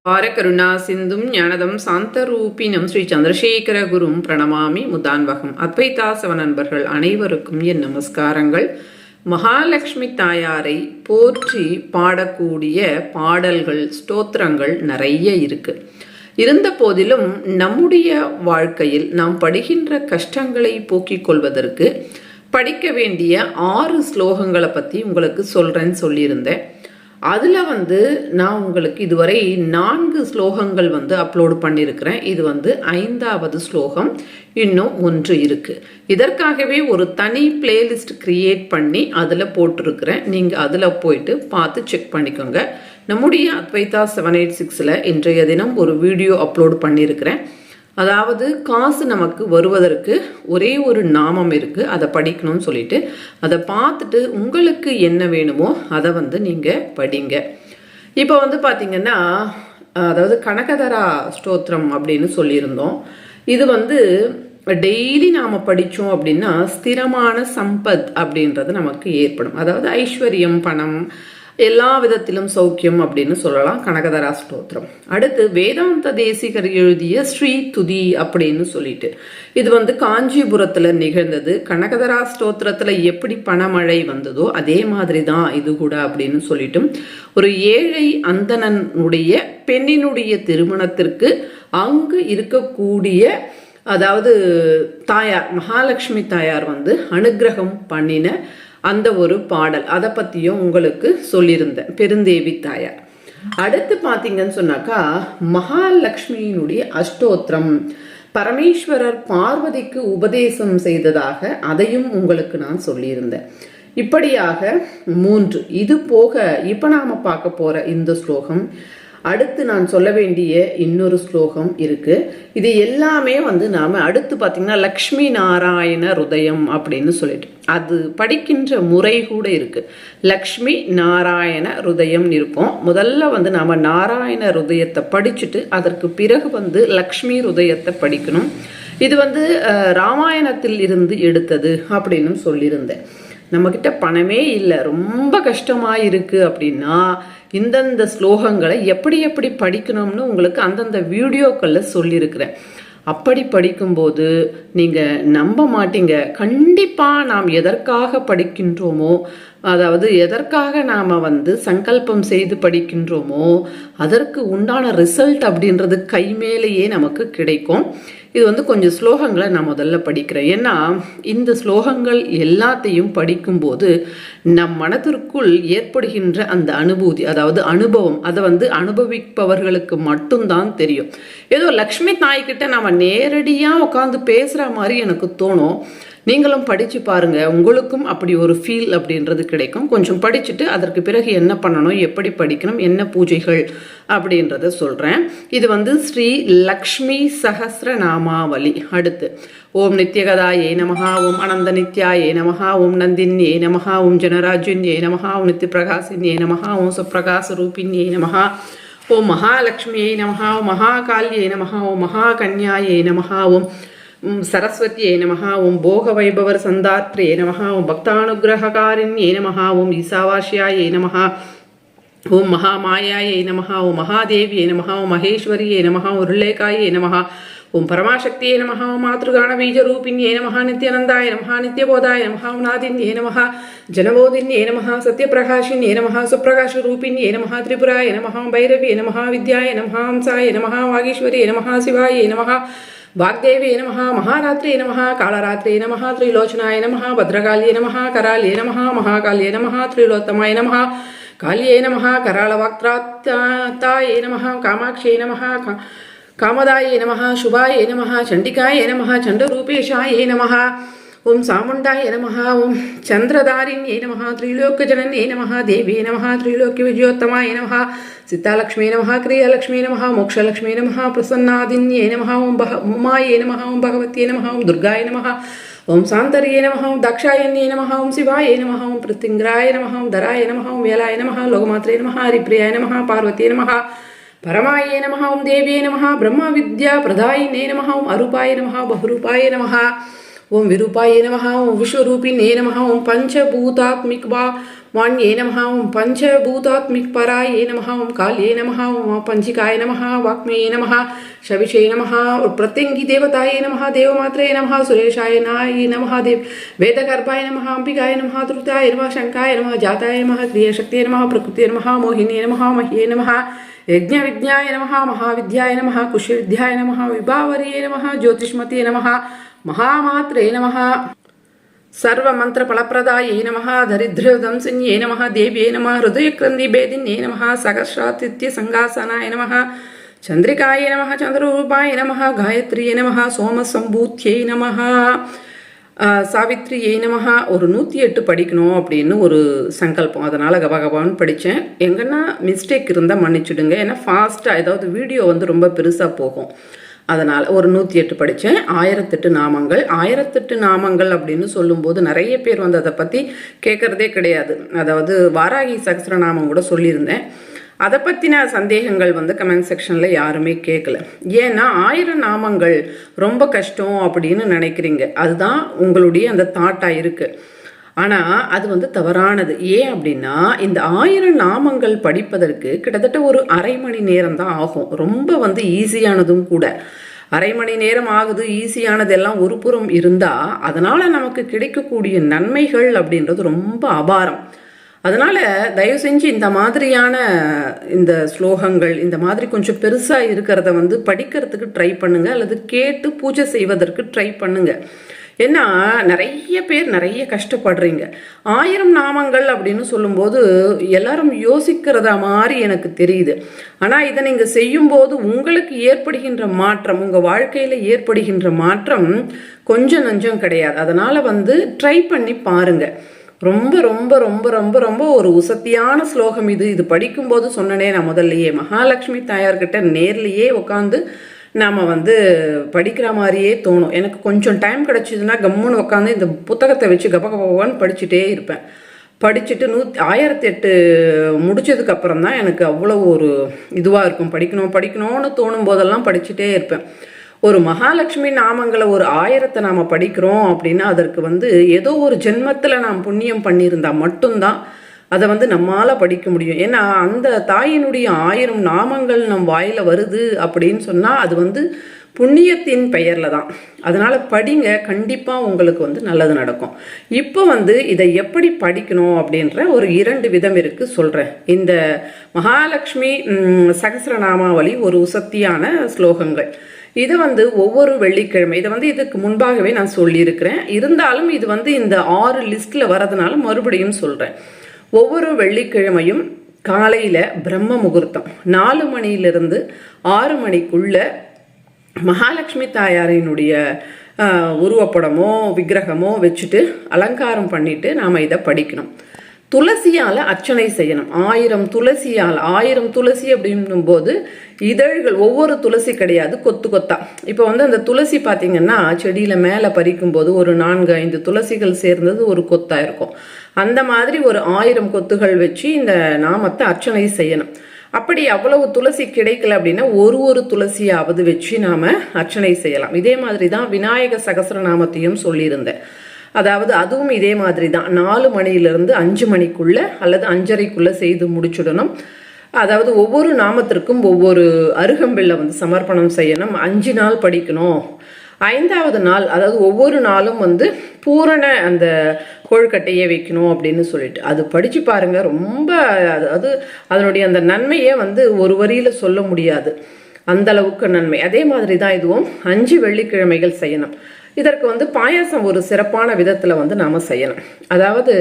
பாரகருணா சிந்தும் ஞானதம் சாந்தரூபினம் ஸ்ரீ சந்திரசேகர குரும் பிரணமாமி முதான்வகம். அத்வைதாசவ நண்பர்கள் அனைவருக்கும் என் நமஸ்காரங்கள். மகாலட்சுமி தாயாரை போற்றி பாடக்கூடிய பாடல்கள் ஸ்தோத்திரங்கள் நிறைய இருக்கு. இருந்த போதிலும் நம்முடைய வாழ்க்கையில் நாம் படுகின்ற கஷ்டங்களை போக்கிக் கொள்வதற்கு படிக்க வேண்டிய 6 ஸ்லோகங்களை பற்றி உங்களுக்கு சொல்கிறேன்னு சொல்லியிருந்தேன். அதில் நான் உங்களுக்கு இதுவரை 4 ஸ்லோகங்கள் அப்லோடு பண்ணியிருக்கிறேன். இது 5வது ஸ்லோகம், இன்னும் 1 இருக்குது. இதற்காகவே ஒரு தனி பிளேலிஸ்ட் கிரியேட் பண்ணி அதில் போட்டிருக்கிறேன். நீங்கள் அதில் போயிட்டு பார்த்து செக் பண்ணிக்கோங்க. நம்முடைய அத்வைதா 786ல் இன்றைய தினம் ஒரு வீடியோ அப்லோடு பண்ணியிருக்கிறேன். அதாவது காசு நமக்கு வருவதற்கு ஒரே ஒரு நாமம் இருக்குது, அதை படிக்கணும்னு சொல்லிட்டு அதை பார்த்துட்டு உங்களுக்கு என்ன வேணுமோ அதை நீங்கள் படிங்க. இப்போ பார்த்தீங்கன்னா, அதாவது கனகதரா ஸ்தோத்திரம் அப்படின்னு சொல்லியிருந்தோம். இது டெய்லி நாம் படித்தோம் அப்படின்னா ஸ்திரமான சம்பத் அப்படின்றது நமக்கு ஏற்படும். அதாவது ஐஸ்வர்யம், பணம், எல்லா விதத்திலும் சௌக்கியம் அப்படின்னு சொல்லலாம் கனகதரா ஸ்தோத்திரம். அடுத்து வேதாந்த தேசிகர் எழுதிய ஸ்ரீ துதி அப்படின்னு சொல்லிட்டு இது காஞ்சிபுரத்தில் நிகழ்ந்தது. கனகதரா ஸ்தோத்திரத்தில் எப்படி பணமழை வந்ததோ அதே மாதிரி தான் இது கூட அப்படின்னு சொல்லிட்டு ஒரு ஏழை அந்தணனுடைய பெண்ணினுடைய திருமணத்திற்கு அங்கு இருக்கக்கூடிய, அதாவது தாயார் மகாலட்சுமி தாயார் அனுகிரகம் பண்ணின அந்த ஒரு பாடல், அதை பற்றியும் உங்களுக்கு சொல்லியிருந்தேன், பெருந்தேவி தாயார். அடுத்து பார்த்தீங்கன்னு சொன்னாக்கா மகாலட்சுமியினுடைய அஷ்டோத்திரம், பரமேஸ்வரர் பார்வதிக்கு உபதேசம் செய்ததாக அதையும் உங்களுக்கு நான் சொல்லியிருந்தேன். இப்படியாக 3. இது போக இப்போ நாம் பார்க்க போகிற இந்த ஸ்லோகம், அடுத்து நான் சொல்ல வேண்டிய இன்னொரு ஸ்லோகம் இருக்கு. இது எல்லாமே நாம் அடுத்து பார்த்தீங்கன்னா லக்ஷ்மி நாராயண ஹிருதயம் அப்படின்னு சொல்லிட்டு அது படிக்கின்ற முறை கூட இருக்கு. லக்ஷ்மி நாராயண ஹிருதயம் இருக்கும். முதல்ல நாம் நாராயண ஹிருதயத்தை படிச்சுட்டு அதற்கு பிறகு லக்ஷ்மி ஹிருதயத்தை படிக்கணும். இது ராமாயணத்தில் இருந்து எடுத்தது அப்படின்னு சொல்லியிருந்தேன். நம்மக்கிட்ட பணமே இல்லை, ரொம்ப கஷ்டமாக இருக்குது அப்படின்னா இந்தந்த ஸ்லோகங்களை எப்படி எப்படி படிக்கணும்னு உங்களுக்கு அந்தந்த வீடியோக்களில் சொல்லியிருக்கிறேன். அப்படி படிக்கும்போது நீங்கள் நம்ப மாட்டீங்க. கண்டிப்பாக நாம் எதற்காக படிக்கின்றோமோ, அதாவது எதற்காக நாம் சங்கல்பம் செய்து படிக்கின்றோமோ அதற்கு உண்டான ரிசல்ட் அப்படின்றது கைமேலேயே நமக்கு கிடைக்கும். இது கொஞ்சம் ஸ்லோகங்களை நான் முதல்ல படிக்கிறேன். ஏன்னா இந்த ஸ்லோகங்கள் எல்லாத்தையும் படிக்கும்போது நம் மனதிற்குள் ஏற்படுகின்ற அந்த அனுபூதி, அதாவது அனுபவம், அதை அனுபவிப்பவர்களுக்கு மட்டும்தான் தெரியும். ஏதோ லக்ஷ்மி தாய்கிட்ட நம்ம நேரடியாக உட்காந்து பேசுகிற மாதிரி எனக்கு தோணும். நீங்களும் படித்து பாருங்கள், உங்களுக்கும் அப்படி ஒரு ஃபீல் அப்படின்றது கிடைக்கும். கொஞ்சம் படிச்சுட்டு அதற்கு பிறகு என்ன பண்ணணும், எப்படி படிக்கணும், என்ன பூஜைகள் அப்படின்றத சொல்கிறேன். இது ஸ்ரீ லக்ஷ்மி சஹஸ்ர நாமாவளி. அடுத்து ஓம் நித்யகதாயே நமஹா, ஓம் அனந்த நித்யாயே நமஹா, ஓம் நந்தின்யே நமஹா, ஓம் ஜனராஜ்யன்யே நமஹா, ஓம் நித்ய பிரகாசின்யே நமஹா, ஓம் சுப்பிரகாச ரூபின்யே நமஹா, ஓம் மகாலட்சுமியை நமஹா, ஓம் மகாகால்யே நமஹா, ஓம் மகாகன்யாயே நமஹா, ஓம் சரஸ்வதியே நமஹா, ஓம் போக வைபவர் சந்தாத்ரே நமஹா, ஓம் பக்தானுகிரககாரிண்யே நமஹா, ஓம் ஈசாவாஸ்யாயே நமஹா, ஓம் மகாமாயாயே நமஹா, ஓம் மகாதேவியே நமஹா, ஓம் மகேஸ்வரியே நமஹா, ஓம் உருளேகாயே நமஹா, ஓம் பரமாசக்தியே நமஹா, ஓம் மாத்ருகாண பீஜரூபிண்யே நமஹா, நித்யானந்தாய நமஹா, நித்யபோதாய நமஹா, ஓம் நாதின்யே நமஹா, ஜனபோதின்யே நமஹா, சத்யபிரகாஷின்யே நமஹா, சுப்பிரகாஷ ரூபிண்யே நமஹா, திரிபுராய நமஹா, பைரவியே நமஹா, வித்யாய நமஹா, ஹம்சாய நமஹா, வாகீஸ்வரியே நமஹா, சிவாயே நமஹா, வாக்தேவே நமஹ, மகாராத்ரே நமஹ, காலராத்ரே நமஹ, திரிலோச்சனாய நமஹ, பத்ரகாளியே நமஹ, கராளியே நமஹ, மகாகாளியே நமஹ, திரிலோத்தமாய நமஹ, காளியே நமஹ, கராளவாக்தாயே நமஹ, காமாட்சியே நமஹ, காமதாயே நமஹ, சுபாயே நமஹ, சண்டிகாயே நமஹ, சண்டரூபேஷாயே நமஹ, ஓம் சாமுண்டாய நமஹ, ஓம் சந்திரதாரிண்யே நமஹ, திரிலோக்கஜனன்யே நமஹ, தேவே நமஹ, திரிலோக்கிய விஜயோத்தமாய நமஹ, சித்தாலக்ஷ்மீ நமஹ, கிரியாலக்ஷ்மீ நமஹ, மோக்ஷலக்ஷ்மீ நமஹ, பிரசன்னாதின்யே நமஹ, ஓம் உமாயே நமஹ, ஓம் பகவத்யே நமஹ, ஓம் துர்காய நமஹ, ஓம் சாந்தர்யே நமஹ, ஓம் தாக்ஷாயண்யே நமஹ, ஓம் சிவாயே நமஹ, ஓம் பிருத்திங்கிராய நமஹ, ஓம் தராய நமஹ, ஓம் வேலாய நமஹ, லோகமாத்ரே நமஹ, ஹரிப்ரியாய நமஹ, பார்வதியே நமஹ, பரமாயே நமஹ, ஓம் தேவியே நமஹ, பிரம்ம வித்யா பிரதாயினே நமஹ, ஓம் அரூபாய நமஹ, பஹுரூபாய நமஹ, ஓம் விரூபாயே நமஹ, ஓம் விஸ்வரூபிணே நமஹ, ஓம் பஞ்சபூதாத்மிக் வாண்யே நமஹ, ஓம் பஞ்சபூதாத்மிக் பராயே நமஹ, ஓம் கால்யே நமஹ, ஓம் பஞ்சிகாய நமஹ, வாக்மேயே நமஹ, शविषे नमः और प्रत्यंगी देवताय नमः, देवमात्रे नमः, सुरेशाय नाय नमः, वेदगर्भाय नमः, अंबिकाय नमः, द्रुताय नमः, शंकाय नमः, जाताय नमः, क्रियाशक्तिये नमः, प्रकृतिये नमः, मोहिनी नमः, मह्ये नमः, यज्ञविद्याय नमः, महाविद्याय नमः, कुशविद्याय नमः, विभावर्ये नमः, ज्योतिष्मते नमः, महामात्रे नमः, सर्वमन्त्रफलप्रदायै नमः, दरिद्रदंसिन्ये नमः, देव्ये नमः, हृदयक्रन्दिभेदिन्ये नमः, सहस्रातिथ्य संगासनाय नमः, चंद्रिकाय नमः, चंद्ररूपाय नमः, गायत्रिये नमः, सोमसंभूत्यै नमः, சாவித்ரியை நமஹ. ஒரு 108 படிக்கணும் அப்படின்னு ஒரு சங்கல்பம். அதனால் கபகபான்னு படித்தேன். எங்கன்னா மிஸ்டேக் இருந்தால் மன்னிச்சுடுங்க. ஏன்னா ஃபாஸ்ட்டாக ஏதாவது வீடியோ வந்து ரொம்ப பெருசாக போகும். அதனால் ஒரு 108 படித்தேன். 1008 நாமங்கள். 1008 நாமங்கள் அப்படின்னு சொல்லும்போது நிறைய பேர் வந்து அதை பற்றி கேட்குறதே கிடையாது. அதாவது வாராகி சகஸ்ரநாமம் கூட சொல்லியிருந்தேன். அதை பற்றின சந்தேகங்கள் வந்து கமெண்ட் செக்ஷனில் யாருமே கேட்கல. ஏன்னா 1000 நாமங்கள் ரொம்ப கஷ்டம் அப்படின்னு நினைக்கிறீங்க. அதுதான் உங்களுடைய அந்த தாட்டாக இருக்குது. ஆனால் அது வந்து தவறானது. ஏன் அப்படின்னா இந்த 1000 நாமங்கள் படிப்பதற்கு கிட்டத்தட்ட ஒரு அரை மணி நேரம் தான் ஆகும். ரொம்ப வந்து ஈஸியானதும் கூட. அரை மணி நேரம் ஆகுது, ஈஸியானது எல்லாம் ஒரு புறம் இருந்தால் அதனால் நமக்கு கிடைக்கக்கூடிய நன்மைகள் அப்படின்றது ரொம்ப அபாரம். அதனால் தயவு செஞ்சு இந்த மாதிரியான இந்த ஸ்லோகங்கள் இந்த மாதிரி கொஞ்சம் பெருசாக இருக்கிறத வந்து படிக்கிறதுக்கு ட்ரை பண்ணுங்கள், அல்லது கேட்டு பூஜை செய்வதற்கு ட்ரை பண்ணுங்கள். ஏன்னா நிறைய பேர் நிறைய கஷ்டப்படுறீங்க. 1000 நாமங்கள் அப்படின்னு சொல்லும்போது எல்லாரும் யோசிக்கிறதா மாதிரி எனக்கு தெரியுது. ஆனால் இதை நீங்கள் செய்யும்போது உங்களுக்கு ஏற்படுகின்ற மாற்றம், உங்கள் வாழ்க்கையில் ஏற்படுகின்ற மாற்றம் கொஞ்சம் நஞ்சம் கிடையாது. அதனால் வந்து ட்ரை பண்ணி பாருங்கள். ரொம்ப ரொம்ப ரொம்ப ரொம்ப ரொம்ப ஒரு உசத்தியான ஸ்லோகம் இது. இது படிக்கும்போது சொன்னனே நான் முதல்லையே, மகாலட்சுமி தாயார்கிட்ட நேர்லேயே உட்காந்து நாம் வந்து படிக்கிற மாதிரியே தோணும். எனக்கு கொஞ்சம் டைம் கிடச்சிதுன்னா கம்முன்னு உட்காந்து இந்த புத்தகத்தை வச்சு கபகபவான்னு படிச்சுட்டே இருப்பேன். படிச்சுட்டு 1008 முடிச்சதுக்கப்புறம் தான் எனக்கு அவ்வளோ ஒரு இதுவாக இருக்கும். படிக்கணும்னு தோணும் போதெல்லாம் படிச்சுட்டே இருப்பேன். ஒரு மகாலட்சுமி நாமங்களை ஒரு 1000 நாம் படிக்கிறோம் அப்படின்னா அதற்கு வந்து ஏதோ ஒரு ஜென்மத்தில் நாம் புண்ணியம் பண்ணியிருந்தால் மட்டும்தான் அதை வந்து நம்மளால் படிக்க முடியும். ஏன்னா அந்த தாயினுடைய 1000 நாமங்கள் நம் வாயில் வருது அப்படின்னு சொன்னால் அது வந்து புண்ணியத்தின் பெயரில் தான். அதனால் படிங்க, கண்டிப்பாக உங்களுக்கு வந்து நல்லது நடக்கும். இப்போ வந்து இதை எப்படி படிக்கணும் அப்படின்ற ஒரு 2 விதம் இருக்குது சொல்கிறேன். இந்த மகாலட்சுமி சகஸ்ரநாமாவளி ஒரு உசத்தியான ஸ்லோகங்கள். இது வந்து ஒவ்வொரு வெள்ளிக்கிழமை, இதை வந்து இதுக்கு முன்பாகவே நான் சொல்லியிருக்கிறேன். இருந்தாலும் இது வந்து இந்த 6 லிஸ்ட்டில் வரதுனால மறுபடியும் சொல்கிறேன். ஒவ்வொரு வெள்ளிக்கிழமையும் காலையில் பிரம்ம முகூர்த்தம் 4 மணியிலிருந்து 6 மணிக்குள்ள மகாலட்சுமி தாயாரினுடைய உருவப்படமோ விக்கிரகமோ வச்சுட்டு அலங்காரம் பண்ணிட்டு நாம் இதை படிக்கணும். துளசியால் அர்ச்சனை செய்யணும். 1000 துளசியால், 1000 துளசி அப்படின்னும் போது இதழ்கள் ஒவ்வொரு துளசி கிடையாது, கொத்து கொத்தா. இப்போ வந்து அந்த துளசி பார்த்தீங்கன்னா செடியில் மேலே பறிக்கும்போது ஒரு 4-5 துளசிகள் சேர்ந்தது ஒரு கொத்தாக இருக்கும். அந்த மாதிரி ஒரு 1000 கொத்துகள் வச்சு இந்த நாமத்தை அர்ச்சனை செய்யணும். அப்படி அவ்வளவு துளசி கிடைக்கல அப்படின்னா ஒரு துளசியாவது வச்சு நாம் அர்ச்சனை செய்யலாம். இதே மாதிரி தான் விநாயக சகஸ்ரநாமத்தையும் சொல்லியிருந்தேன். அதாவது அதுவும் இதே மாதிரி தான் 4 மணியிலிருந்து 5 மணிக்குள்ள அல்லது 5:30க்குள்ள செய்து முடிச்சுடணும். அதாவது ஒவ்வொரு நாமத்திற்கும் ஒவ்வொரு அருகம்பில்லை வந்து சமர்ப்பணம் செய்யணும். 5 நாள் படிக்கணும். 5வது நாள், அதாவது ஒவ்வொரு நாளும் வந்து பூரண அந்த கொழுக்கட்டையே வைக்கணும் அப்படின்னு சொல்லிட்டு அது படித்து பாருங்கள். ரொம்ப அதாவது அதனுடைய அந்த நன்மையை வந்து ஒரு வரியில் சொல்ல முடியாது, அந்த அளவுக்கு நன்மை. அதே மாதிரி தான் இதுவும் 5 வெள்ளிக்கிழமைகள் செய்யணும். இதற்கு வந்து பாயாசம் ஒரு சிறப்பான விதத்தில் வந்து நாம் செய்யணும். அதாவது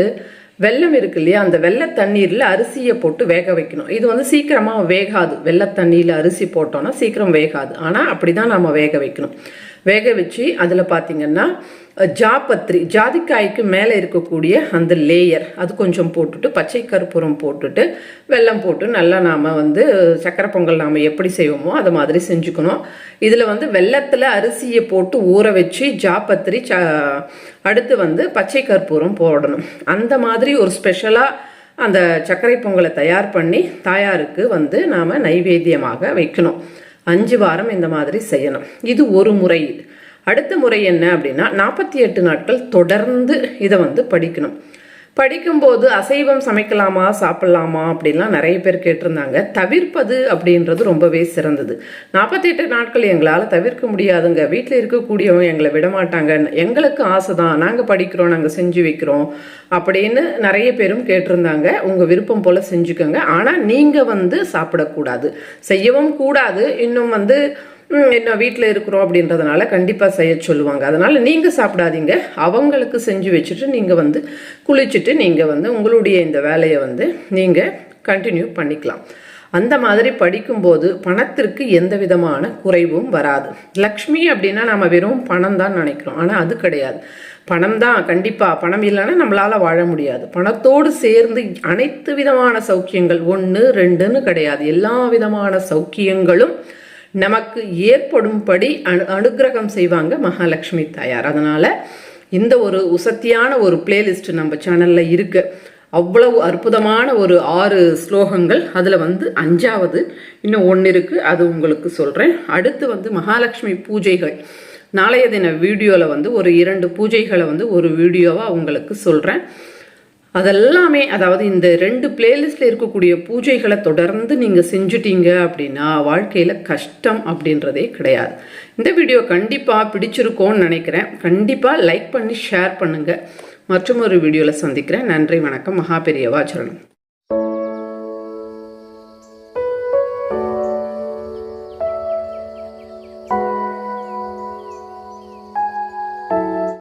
வெல்லம் இருக்கு இல்லையா, அந்த வெள்ளை தண்ணீரில் அரிசியை போட்டு வேக வைக்கணும். இது வந்து சீக்கிரமாக வேகாது. வெள்ளை தண்ணியில் அரிசி போட்டோன்னா சீக்கிரம் வேகாது. ஆனால் அப்படி தான் நாம் வேக வைக்கணும். வேக வச்சு அதில் பார்த்திங்கன்னா ஜாபத்ரி, ஜாதிக்காய்க்கு மேலே இருக்கக்கூடிய அந்த லேயர் அது கொஞ்சம் போட்டுட்டு பச்சை கற்பூரம் போட்டுட்டு வெல்லம் போட்டு நல்லா நாம் வந்து சக்கரை பொங்கல் நாம் எப்படி செய்வோமோ அது மாதிரி செஞ்சுக்கணும். இதில் வந்து வெல்லத்தில் அரிசியை போட்டு ஊற வச்சு ஜாபத்ரி அடுத்து வந்து பச்சை கற்பூரம் போடணும். அந்த மாதிரி ஒரு ஸ்பெஷலாக அந்த சர்க்கரை பொங்கலை தயார் பண்ணி தாயாருக்கு வந்து நாம் நைவேத்தியமாக வைக்கணும். 5 வாரம் இந்த மாதிரி செய்யணும். இது ஒரு முறை. அடுத்த முறை என்ன அப்படின்னா 48 நாட்கள் தொடர்ந்து இதை வந்து படிக்கணும். படிக்கும்போது அசைவம் சமைக்கலாமா சாப்பிடலாமா அப்படின்லாம் நிறைய பேர் கேட்டிருந்தாங்க. தவிர்ப்பது அப்படின்றது ரொம்பவே சிறந்தது. 48 நாட்கள் எங்களால் தவிர்க்க முடியாதுங்க, வீட்டில் இருக்கக்கூடியவங்க எங்களை விடமாட்டாங்க, எங்களுக்கு ஆசை தான், நாங்கள் படிக்கிறோம், நாங்கள் செஞ்சு வைக்கிறோம் அப்படின்னு நிறைய பேரும் கேட்டிருந்தாங்க. உங்கள் விருப்பம் போல் செஞ்சுக்கோங்க. ஆனால் நீங்கள் வந்து சாப்பிடக்கூடாது, செய்யவும் கூடாது. இன்னும் வந்து என்ன வீட்டில் இருக்கிறோம் அப்படின்றதுனால கண்டிப்பாக செய்ய சொல்லுவாங்க. அதனால் நீங்கள் சாப்பிடாதீங்க, அவங்களுக்கு செஞ்சு வச்சுட்டு நீங்கள் வந்து குளிச்சுட்டு நீங்கள் வந்து உங்களுடைய இந்த வேலையை வந்து நீங்கள் கண்டினியூ பண்ணிக்கலாம். அந்த மாதிரி படிக்கும்போது பணத்திற்கு எந்த விதமான குறைவும் வராது. லக்ஷ்மி அப்படின்னா நம்ம வெறும் பணம் தான் நினைக்கிறோம், ஆனால் அது கிடையாது. பணம் தான், கண்டிப்பாக பணம் இல்லைன்னா நம்மளால் வாழ முடியாது. பணத்தோடு சேர்ந்து அனைத்து விதமான சௌக்கியங்கள் 1 2ன்னு கிடையாது, எல்லா விதமான சௌக்கியங்களும் நமக்கு ஏற்படும்படி அனுகிரகம் செய்வாங்க மகாலட்சுமி தாயார். அதனால் இந்த ஒரு உசத்தியான ஒரு பிளேலிஸ்ட் நம்ம சேனலில் இருக்கு. அவ்வளவு அற்புதமான ஒரு 6 ஸ்லோகங்கள். அதில் வந்து 5வது இன்னும் 1 இருக்குது, அது உங்களுக்கு சொல்கிறேன். அடுத்து வந்து மகாலட்சுமி பூஜைகள் நாளைய தின வீடியோவில் வந்து ஒரு 2 பூஜைகளை வந்து ஒரு வீடியோவாக உங்களுக்கு சொல்கிறேன். அதெல்லாமே, அதாவது இந்த 2 பிளேலிஸ்டில் இருக்கக்கூடிய பூஜைகளை தொடர்ந்து நீங்கள் செஞ்சுட்டீங்க அப்படின்னா வாழ்க்கையில் கஷ்டம் அப்படின்றதே கிடையாது. இந்த வீடியோ கண்டிப்பாக பிடிச்சிருக்கோன்னு நினைக்கிறேன். கண்டிப்பாக லைக் பண்ணி ஷேர் பண்ணுங்கள். மற்றும் ஒரு வீடியோவில் சந்திக்கிறேன். நன்றி, வணக்கம். மகா பெரியவா சரணம்.